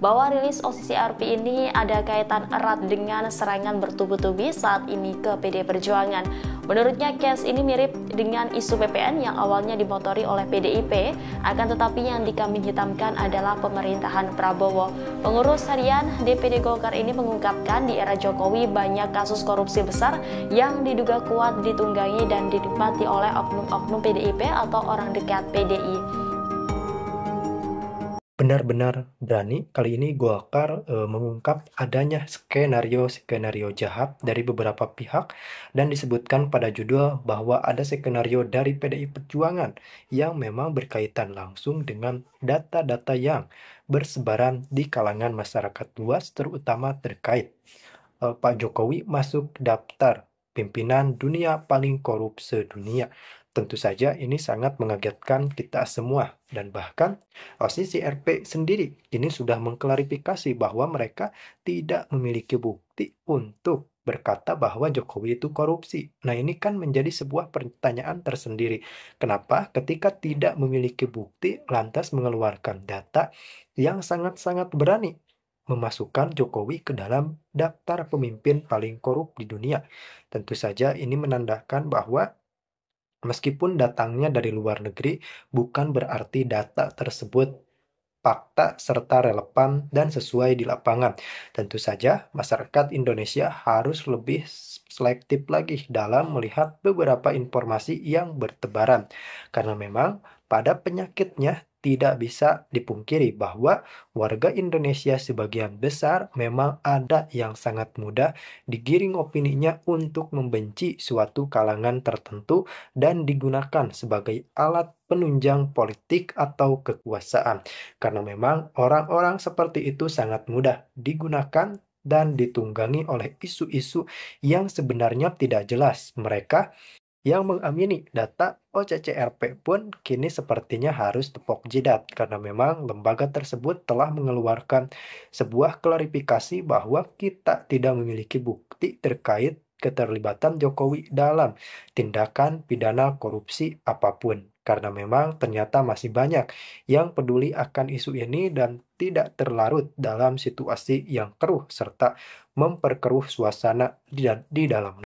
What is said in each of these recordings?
bahwa rilis OCCRP ini ada kaitan erat dengan serangan bertubi-tubi saat ini ke PD Perjuangan. Menurutnya, case ini mirip dengan isu PPN yang awalnya dimotori oleh PDIP, akan tetapi yang dikambing hitamkan adalah pemerintahan Prabowo. Pengurus harian DPD Golkar ini mengungkapkan di era Jokowi banyak kasus korupsi besar yang diduga kuat ditunggangi dan dinikmati oleh oknum-oknum PDIP atau orang dekat PDI. Benar-benar berani kali ini Golkar mengungkap adanya skenario jahat dari beberapa pihak dan disebutkan pada judul bahwa ada skenario dari PDI Perjuangan yang memang berkaitan langsung dengan data-data yang bersebaran di kalangan masyarakat luas, terutama terkait Pak Jokowi masuk daftar pimpinan dunia paling korup sedunia. Tentu saja ini sangat mengagetkan kita semua, dan bahkan OCCRP sendiri ini sudah mengklarifikasi bahwa mereka tidak memiliki bukti untuk berkata bahwa Jokowi itu korupsi. Nah, ini kan menjadi sebuah pertanyaan tersendiri. Kenapa ketika tidak memiliki bukti lantas mengeluarkan data yang sangat-sangat berani memasukkan Jokowi ke dalam daftar pemimpin paling korup di dunia? Tentu saja ini menandakan bahwa meskipun datangnya dari luar negeri, bukan berarti data tersebut fakta serta relevan dan sesuai di lapangan. Tentu saja masyarakat Indonesia harus lebih selektif lagi dalam melihat beberapa informasi yang bertebaran. Karena memang pada penyakitnya tidak bisa dipungkiri bahwa warga Indonesia sebagian besar memang ada yang sangat mudah digiring opininya untuk membenci suatu kalangan tertentu dan digunakan sebagai alat penunjang politik atau kekuasaan. Karena memang orang-orang seperti itu sangat mudah digunakan dan ditunggangi oleh isu-isu yang sebenarnya tidak jelas. Mereka yang mengamini data OCCRP pun kini sepertinya harus tepok jidat karena memang lembaga tersebut telah mengeluarkan sebuah klarifikasi bahwa kita tidak memiliki bukti terkait keterlibatan Jokowi dalam tindakan pidana korupsi apapun. Karena memang ternyata masih banyak yang peduli akan isu ini dan tidak terlarut dalam situasi yang keruh serta memperkeruh suasana di dalam.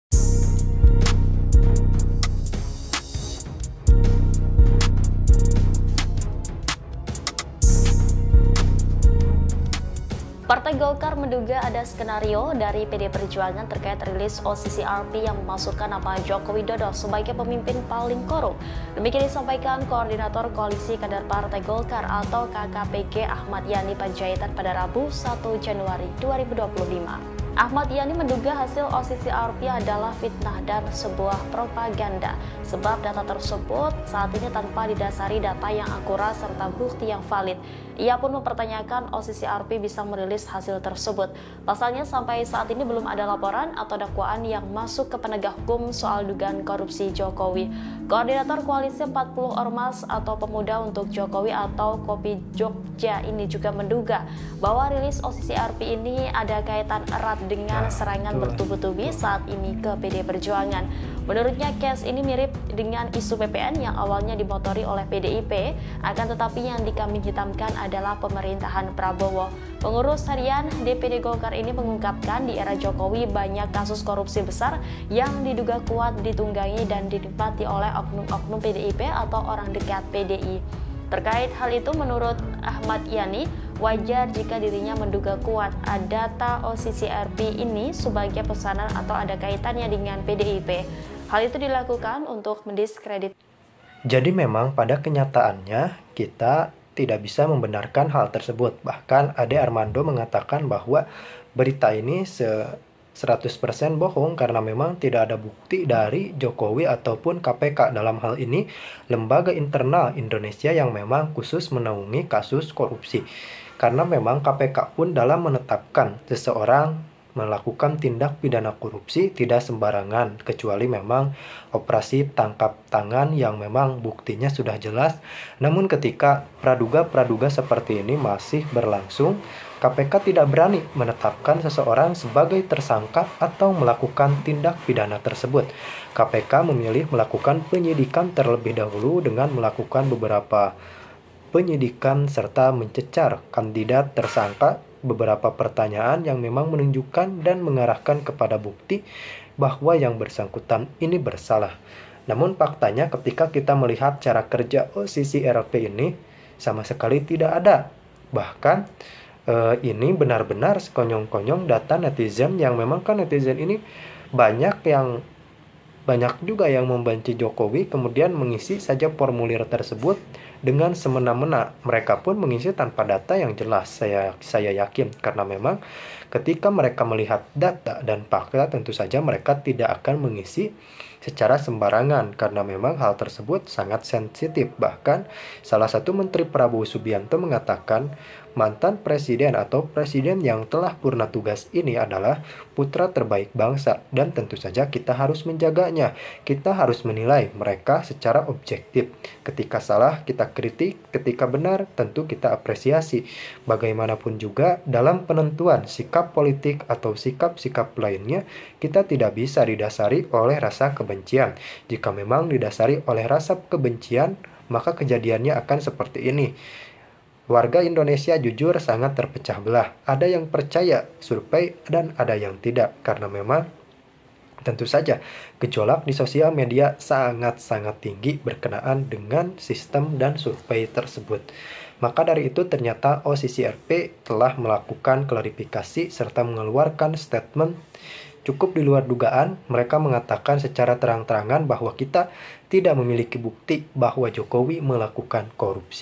Partai Golkar menduga ada skenario dari PD Perjuangan terkait rilis OCCRP yang memasukkan nama Joko Widodo sebagai pemimpin paling korup. Demikian disampaikan Koordinator Koalisi Kader Partai Golkar atau KKPG Ahmad Yani Panjaitan pada Rabu 1 Januari 2025. Ahmad Yani menduga hasil OCCRP adalah fitnah dan sebuah propaganda, sebab data tersebut saat ini tanpa didasari data yang akurat serta bukti yang valid. Ia pun mempertanyakan OCCRP bisa merilis hasil tersebut. Pasalnya sampai saat ini belum ada laporan atau dakwaan yang masuk ke penegak hukum soal dugaan korupsi Jokowi. Koordinator Koalisi 40 Ormas atau Pemuda untuk Jokowi atau Kopi Jogja ini juga menduga bahwa rilis OCCRP ini ada kaitan erat dengan serangan bertubi-tubi saat ini ke PD Perjuangan. Menurutnya, case ini mirip dengan isu PPN yang awalnya dimotori oleh PDIP, akan tetapi yang dikambing hitamkan adalah pemerintahan Prabowo. Pengurus harian DPD Golkar ini mengungkapkan di era Jokowi banyak kasus korupsi besar yang diduga kuat ditunggangi dan dinikmati oleh oknum-oknum PDIP atau orang dekat PDI. Terkait hal itu, menurut Ahmad Yani, wajar jika dirinya menduga kuat data OCCRP ini sebagai pesanan atau ada kaitannya dengan PDIP. Hal itu dilakukan untuk mendiskredit. Jadi memang pada kenyataannya kita tidak bisa membenarkan hal tersebut. Bahkan Ade Armando mengatakan bahwa berita ini 100% bohong karena memang tidak ada bukti dari Jokowi ataupun KPK. Dalam hal ini lembaga internal Indonesia yang memang khusus menaungi kasus korupsi. Karena memang KPK pun dalam menetapkan seseorang melakukan tindak pidana korupsi tidak sembarangan, kecuali memang operasi tangkap tangan yang memang buktinya sudah jelas. Namun ketika praduga-praduga seperti ini masih berlangsung, KPK tidak berani menetapkan seseorang sebagai tersangka atau melakukan tindak pidana tersebut. KPK memilih melakukan penyidikan terlebih dahulu dengan melakukan beberapa penyidikan serta mencecar kandidat tersangka beberapa pertanyaan yang memang menunjukkan dan mengarahkan kepada bukti bahwa yang bersangkutan ini bersalah. Namun faktanya ketika kita melihat cara kerja OCCRP ini sama sekali tidak ada. Bahkan ini benar-benar sekonyong-konyong data netizen yang memang kan netizen ini banyak juga yang membenci Jokowi kemudian mengisi saja formulir tersebut dengan semena-mena. Mereka pun mengisi tanpa data yang jelas. Saya yakin karena memang ketika mereka melihat data dan fakta tentu saja mereka tidak akan mengisi secara sembarangan karena memang hal tersebut sangat sensitif. Bahkan salah satu Menteri Prabowo Subianto mengatakan mantan presiden atau presiden yang telah purna tugas ini adalah putra terbaik bangsa dan tentu saja kita harus menjaganya. Kita harus menilai mereka secara objektif. Ketika salah kita kritik, ketika benar tentu kita apresiasi. Bagaimanapun juga dalam penentuan sikap politik atau sikap-sikap lainnya kita tidak bisa didasari oleh rasa kebencian. Jika memang didasari oleh rasa kebencian, maka kejadiannya akan seperti ini. Warga Indonesia jujur sangat terpecah belah. Ada yang percaya survei dan ada yang tidak. Karena memang tentu saja gejolak di sosial media sangat-sangat tinggi berkenaan dengan sistem dan survei tersebut. Maka dari itu ternyata OCCRP telah melakukan klarifikasi serta mengeluarkan statement cukup di luar dugaan. Mereka mengatakan secara terang-terangan bahwa kita tidak memiliki bukti bahwa Jokowi melakukan korupsi.